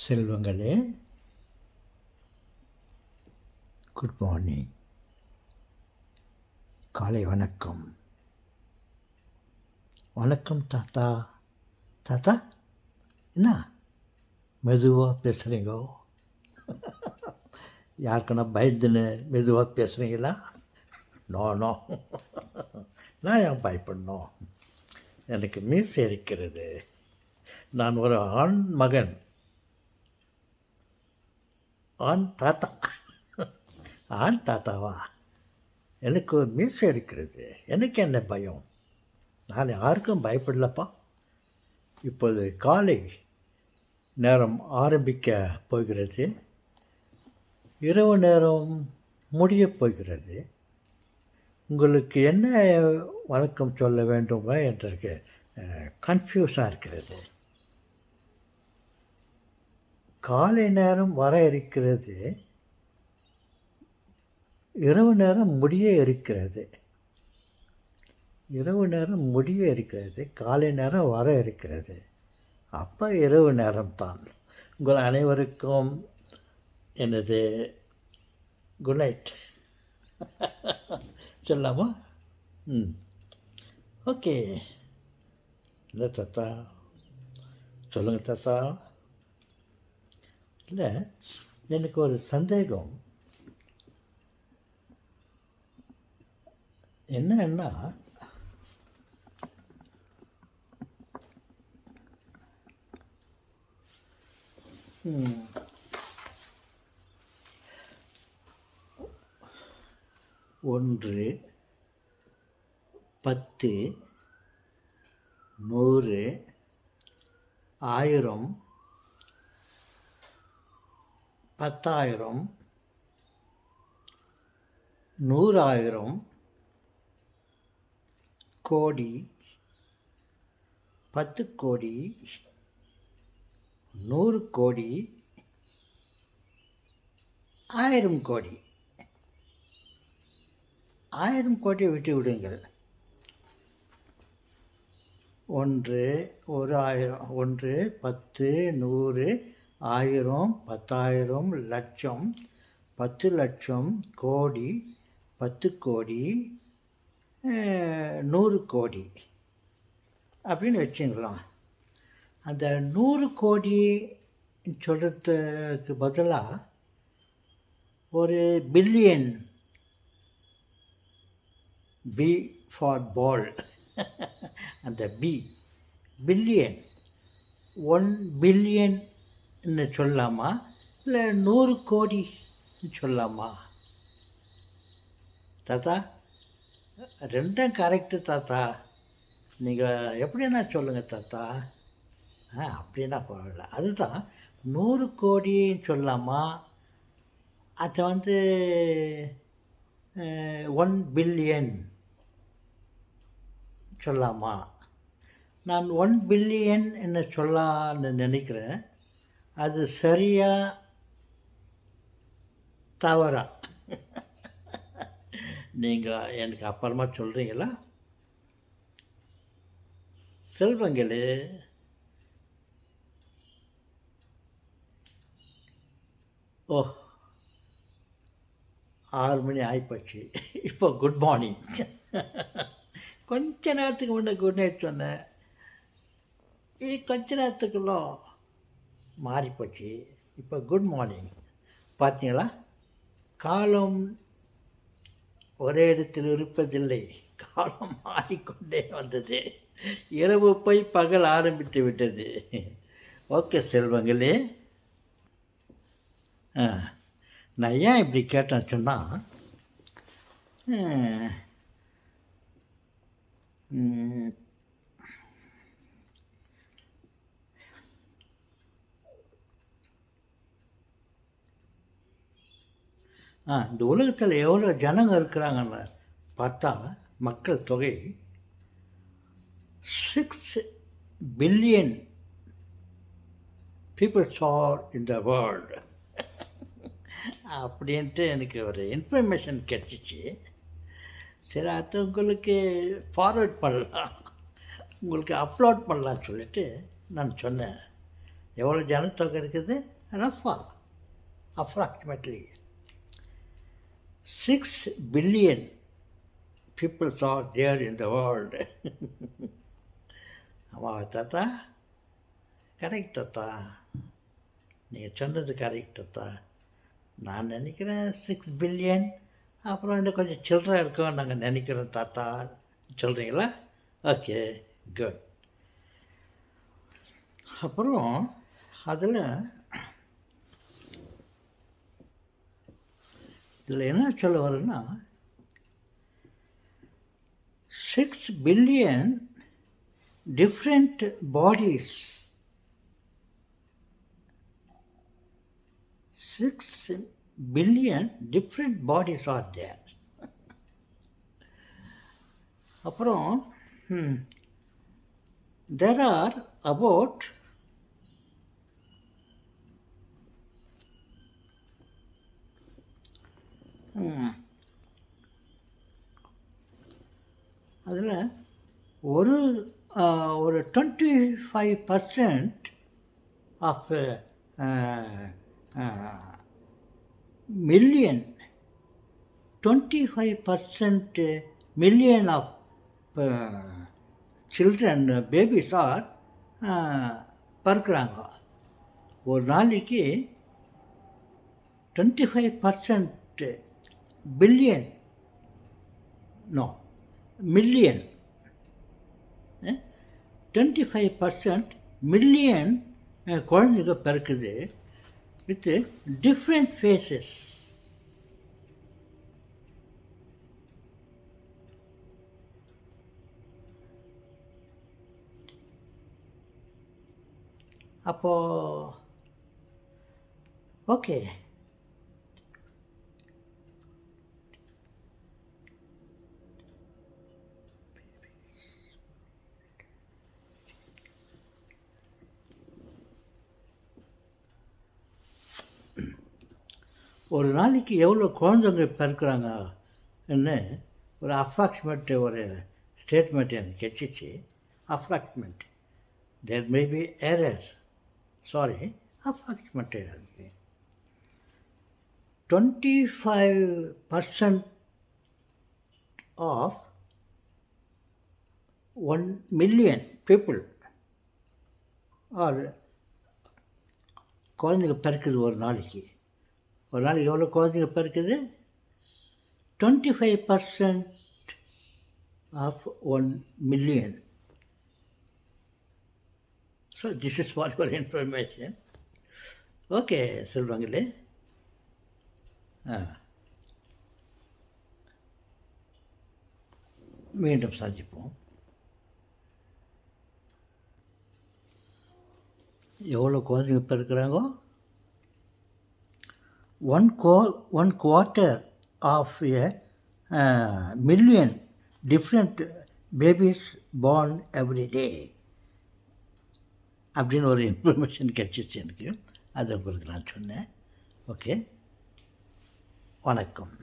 செல்வங்களே, good morning. காலை வணக்கம். வணக்கம் தாத்தா. தாத்தா என்ன மெதுவாக பேசுகிறீங்கோ? யாருக்குன்னா பயந்துன்னு மெதுவாக பேசுகிறீங்களா? நோ நோ, நான் ஏன் பயப்படணும்? எனக்கு மீசை இருக்கிறது. நான் ஒரு ஆண் மகன், ஆண் தாத்தா. ஆண் தாத்தாவா? எனக்கு ஒரு மீசை இருக்கிறது. எனக்கு என்ன பயம்? நான் யாருக்கும் பயப்படலப்பா. இப்போது காலை நேரம் ஆரம்பிக்க போகிறது. இரவு நேரம் முடியப் போகிறது. உங்களுக்கு என்ன வணக்கம் சொல்ல வேண்டுமா என்று கன்ஃபியூஸாக இருக்கிறது. காலை நேரம் வர இருக்கிறது, இரவு நேரம் முடிய இருக்கிறது. இரவு நேரம் முடிய இருக்கிறது, காலை நேரம் வர இருக்கிறது. அப்போ இரவு நேரம்தான். உங்கள் அனைவருக்கும் எனது குட் நைட் சொல்லாமா? ஓகே. இல்லை தாத்தா, சொல்லுங்கள் தாத்தா. இல்லை, எனக்கு ஒரு சந்தேகம். என்னன்னா, ஒன்று, 10, 100, 1000, 10,000, 100,000, கோடி, 10 கோடி, 100 கோடி, 1000 கோடி. 1000 கோடியை விட்டு விடுங்கள். 1, 1000, 1, 10, 100, 1000, 10,000, லட்சம், 10 லட்சம், கோடி, 10 கோடி, 100 கோடி அப்படின்னு வச்சுக்கலாம். அந்த 100 கோடி சொல்கிறதுக்கு பதிலாக ஒரு பில்லியன், பி ஃபார் பால், அந்த பில்லியன், 1 பில்லியன்னு சொல்லலாமா, இல்லை 100 கோடி சொல்லலாமா? தாத்தா, ரெண்டும் கரெக்டு தாத்தா. நீங்கள் எப்படின்னா சொல்லுங்கள் தாத்தா. அப்படின்னா பரவாயில்ல. அதுதான் 100 கோடின்னு சொல்லலாமா, அதை 1 பில்லியன் சொல்லலாமா? நான் 1 பில்லியன் என்ன சொல்லலான்னு நினைக்கிறேன். அது சரியா தவறா? நீங்கள் எனக்கு அப்புறமா சொல்கிறீங்களா? செல்வங்களே, ஓ 6 மணி ஆகிப்போச்சு. இப்போ குட் மார்னிங். கொஞ்ச நேரத்துக்கு முன்னே குட் நைட் சொன்னேன். இது கொஞ்ச நேரத்துக்குள்ள மாறிப்போச்சு. இப்போ குட் மார்னிங். பார்த்தீங்களா, காலம் ஒரே இடத்தில் இருப்பதில்லை. காலம் மாறிக்கொண்டே வந்தது. இரவு போய் பகல் ஆரம்பித்து விட்டது. ஓகே செல்வங்களே, நான் ஏன் இப்படி கேட்டேன்னு சொன்னால், இந்த உலகத்தில் எவ்வளோ ஜனங்க இருக்கிறாங்கன்னு பார்த்தா, மக்கள் தொகை 6 billion peoples are in the world அப்படின்ட்டு எனக்கு ஒரு இன்ஃபர்மேஷன் கிடச்சிச்சு. சரி, அது உங்களுக்கு ஃபார்வேர்ட் பண்ணலாம், உங்களுக்கு அப்லோட் பண்ணலான்னு சொல்லிட்டு நான் சொன்னேன். எவ்வளோ ஜனத்தொகை இருக்குது? ரஃபா approximately 6 billion people are there in the world. ஆமாவா தாத்தா? கரெக்ட் தாத்தா, நீங்கள் சொன்னது கரெக்ட் தாத்தா. நான் நினைக்கிறேன் 6 பில்லியன், அப்புறம் இன்னும் கொஞ்சம் சில்லறை இருக்கும் நாங்கள் நினைக்கிறோம் தாத்தா. சொல்கிறீங்களா? Okay, good. அப்புறம் இதில் என்ன சொல்ல வருன்னா, 6 billion different bodies. 6 billion different bodies are there. அப்புறம் there are about அதில் ஒரு 25% of million 25% million of children babies are பிறக்கிறாங்க. ஒரு நாளைக்கு 25% பில்லியன் மில்லியன் 25% மில்லியன் குழந்தைங்க பிறக்குது வித் டிஃப்ரெண்ட் ஃபேஸஸ். அப்போது ஓகே, ஒரு நாளைக்கு எவ்வளோ குழந்தைங்க பிறக்கிறாங்கன்னு ஒரு அப்ராக்சிமேட் ஒரு ஸ்டேட்மெண்ட் எனக்கு கிடச்சிச்சு. Approximate, there may be error, sorry, approximate இருக்கு. 25% ஆஃப் 1 million people ஆர் குழந்தைங்க பிறக்குது ஒரு நாளைக்கு. ஒரு நாளைக்கு எவ்வளோ குழந்தைங்க பிறக்குது? 25% of 1 million. So this is what your information. Okay சொல்லுவாங்களே. மீண்டும் சந்திப்போம். எவ்வளோ குழந்தைங்க பிறக்கிறாங்கோ? 1 quarter of a million different babies born every day அப்படின்னு ஒரு இன்ஃபர்மேஷன் கிடச்சிச்சு எனக்கு. அதை உங்களுக்கு நான் சொன்னேன். ஓகே, வணக்கம்.